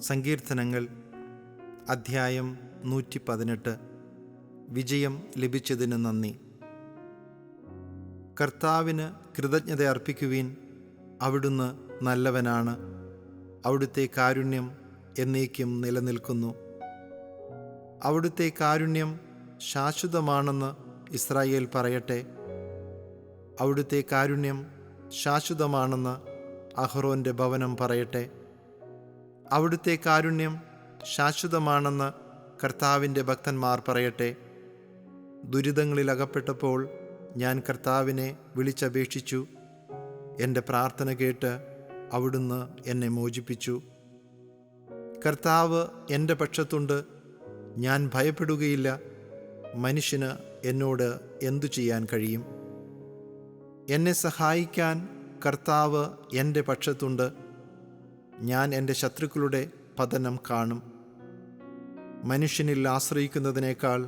സങ്കീർത്തനങ്ങൾ അധ്യായം 118. വിജയം ലഭിച്ചതിന് നന്ദി. കർത്താവിന് കൃതജ്ഞത അർപ്പിക്കുവിൻ. അവിടുന്ന് നല്ലവനാണ്. അവിടുത്തെ കാരുണ്യം എന്നേക്കും നിലനിൽക്കുന്നു. അവിടുത്തെ കാരുണ്യം ശാശ്വതമാണെന്ന് ഇസ്രായേൽ പറയട്ടെ. അവിടുത്തെ കാരുണ്യം ശാശ്വതമാണെന്ന് അഹ്റോൻ്റെ ഭവനം പറയട്ടെ. അവിടുത്തെ കാരുണ്യം ശാശ്വതമാണെന്ന് കർത്താവിൻ്റെ ഭക്തന്മാർ പറയട്ടെ. ദുരിതങ്ങളിൽ അകപ്പെട്ടപ്പോൾ ഞാൻ കർത്താവിനെ വിളിച്ചപേക്ഷിച്ചു. എൻ്റെ പ്രാർത്ഥന കേട്ട് അവിടുന്ന് എന്നെ മോചിപ്പിച്ചു. കർത്താവ് എൻ്റെ പക്ഷത്തുണ്ട്. ഞാൻ ഭയപ്പെടുകയില്ല. മനുഷ്യന് എന്നോട് എന്തു ചെയ്യാൻ കഴിയും? എന്നെ സഹായിക്കാൻ കർത്താവ് എൻ്റെ പക്ഷത്തുണ്ട്. ഞാൻ എൻ്റെ ശത്രുക്കളുടെ പതനം കാണും. മനുഷ്യനിൽ ആശ്രയിക്കുന്നതിനേക്കാൾ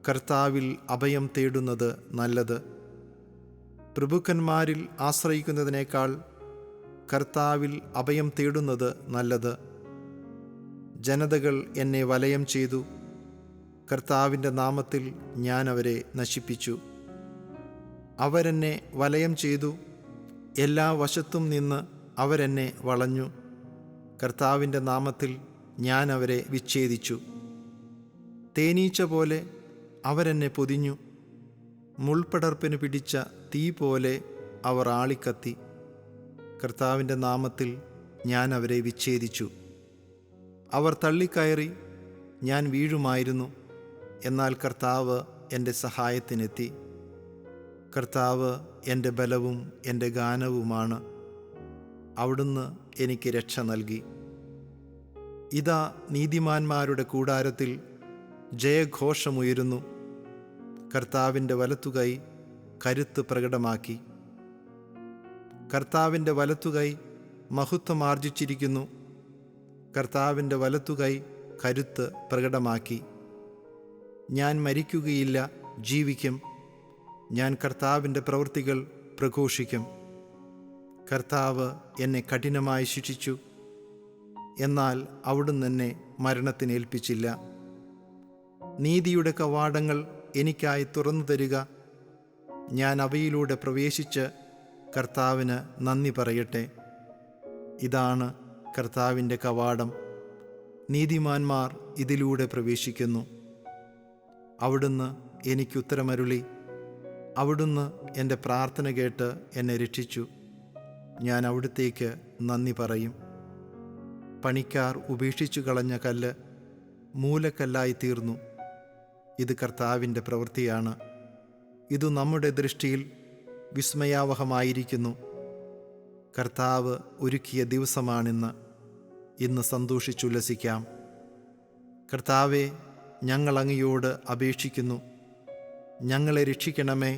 കർത്താവിൽ അഭയം തേടുന്നത് നല്ലത്. പ്രഭുക്കന്മാരിൽ ആശ്രയിക്കുന്നതിനേക്കാൾ കർത്താവിൽ അഭയം തേടുന്നത് നല്ലത്. ജനതകൾ എന്നെ വലയം ചെയ്തു. കർത്താവിൻ്റെ നാമത്തിൽ ഞാൻ അവരെ നശിപ്പിച്ചു. അവരെന്നെ വലയം ചെയ്തു. എല്ലാ വശത്തും നിന്ന് അവരെന്നെ വളഞ്ഞു. കർത്താവിൻ്റെ നാമത്തിൽ ഞാൻ അവരെ വിച്ഛേദിച്ചു. തേനീച്ച പോലെ അവരെന്നെ പൊതിഞ്ഞു. മുൾപടർപ്പിന് പിടിച്ച തീ പോലെ അവർ ആളിക്കത്തി. കർത്താവിൻ്റെ നാമത്തിൽ ഞാൻ അവരെ വിച്ഛേദിച്ചു. അവർ തള്ളിക്കയറി. ഞാൻ വീഴുമായിരുന്നു. എന്നാൽ കർത്താവ് എൻ്റെ സഹായത്തിനെത്തി. കർത്താവ് എൻ്റെ ബലവും എൻ്റെ ഗാനവുമാണ്. അവിടുന്ന് എനിക്ക് രക്ഷ നൽകി. ഇതാ, നീതിമാന്മാരുടെ കൂടാരത്തിൽ ജയഘോഷമുയരുന്നു. കർത്താവിൻ്റെ വലത്തുകൈ കരുത്ത് പ്രകടമാക്കി. കർത്താവിൻ്റെ വലത്തുകൈ മഹത്വമാർജിച്ചിരിക്കുന്നു. കർത്താവിൻ്റെ വലത്തുകൈ കരുത്ത് പ്രകടമാക്കി. ഞാൻ മരിക്കുകയില്ല, ജീവിക്കും. ഞാൻ കർത്താവിൻ്റെ പ്രവൃത്തികൾ പ്രഘോഷിക്കും. കർത്താവ് എന്നെ കഠിനമായി ശിക്ഷിച്ചു. എന്നാൽ അവിടുന്ന് എന്നെ മരണത്തിന് ഏൽപ്പിച്ചില്ല. നീതിയുടെ കവാടങ്ങൾ എനിക്കായി തുറന്നു തരിക. ഞാൻ അവയിലൂടെ പ്രവേശിച്ച് കർത്താവിന് നന്ദി പറയട്ടെ. ഇതാണ് കർത്താവിൻ്റെ കവാടം. നീതിമാന്മാർ ഇതിലൂടെ പ്രവേശിക്കുന്നു. അവിടുന്ന് എനിക്ക് ഉത്തരമരുളി. അവിടുന്ന് എൻ്റെ പ്രാർത്ഥന കേട്ട് എന്നെ രക്ഷിച്ചു. ഞാൻ അവിടുത്തേക്ക് നന്ദി പറയും. പണിക്കാർ ഉപേക്ഷിച്ചു കളഞ്ഞ കല്ല് മൂലക്കല്ലായി തീർന്നു. ഇത് കർത്താവിൻ്റെ പ്രവൃത്തിയാണ്. ഇത് നമ്മുടെ ദൃഷ്ടിയിൽ വിസ്മയാവഹമായിരിക്കുന്നു. കർത്താവ് ഒരുക്കിയ ദിവസമാണിന്ന്. ഇന്ന് സന്തോഷിച്ചുല്ലസിക്കാം. കർത്താവേ, ഞങ്ങൾ അങ്ങയോട് അപേക്ഷിക്കുന്നു. ഞങ്ങളെ രക്ഷിക്കണമേ.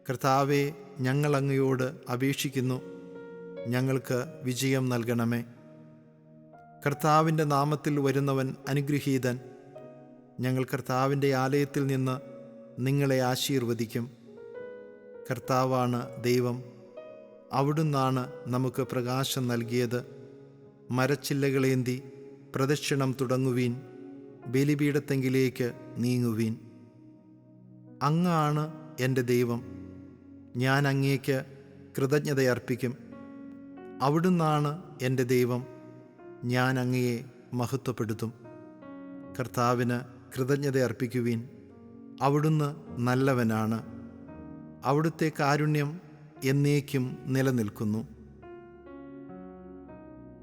കർത്താവേ, ഞങ്ങൾ അങ്ങയോട് അപേക്ഷിക്കുന്നു. ഞങ്ങൾക്ക് വിജയം നൽകണമേ. കർത്താവിൻ്റെ നാമത്തിൽ വരുന്നവൻ അനുഗ്രഹീതൻ. ഞങ്ങൾ കർത്താവിൻ്റെ ആലയത്തിൽ നിന്ന് നിങ്ങളെ ആശീർവദിക്കും. കർത്താവാണ് ദൈവം. അവിടുന്നാണ് നമുക്ക് പ്രകാശം നൽകിയത്. മരച്ചില്ലകളേന്തി പ്രദക്ഷിണം തുടങ്ങുവീൻ. ബലിപീഠത്തെങ്കിലേക്ക് നീങ്ങുവീൻ. അങ്ങാണ് എൻ്റെ ദൈവം. ഞാൻ അങ്ങേക്ക് കൃതജ്ഞതയർപ്പിക്കും. അവിടുന്നാണ് എൻ്റെ ദൈവം. ഞാൻ അങ്ങയെ മഹത്വപ്പെടുത്തും. കർത്താവിന് കൃതജ്ഞത അർപ്പിക്കുവിൻ. അവിടുന്ന് നല്ലവനാണ്. അവിടുത്തെ കാരുണ്യം എന്നേക്കും നിലനിൽക്കുന്നു.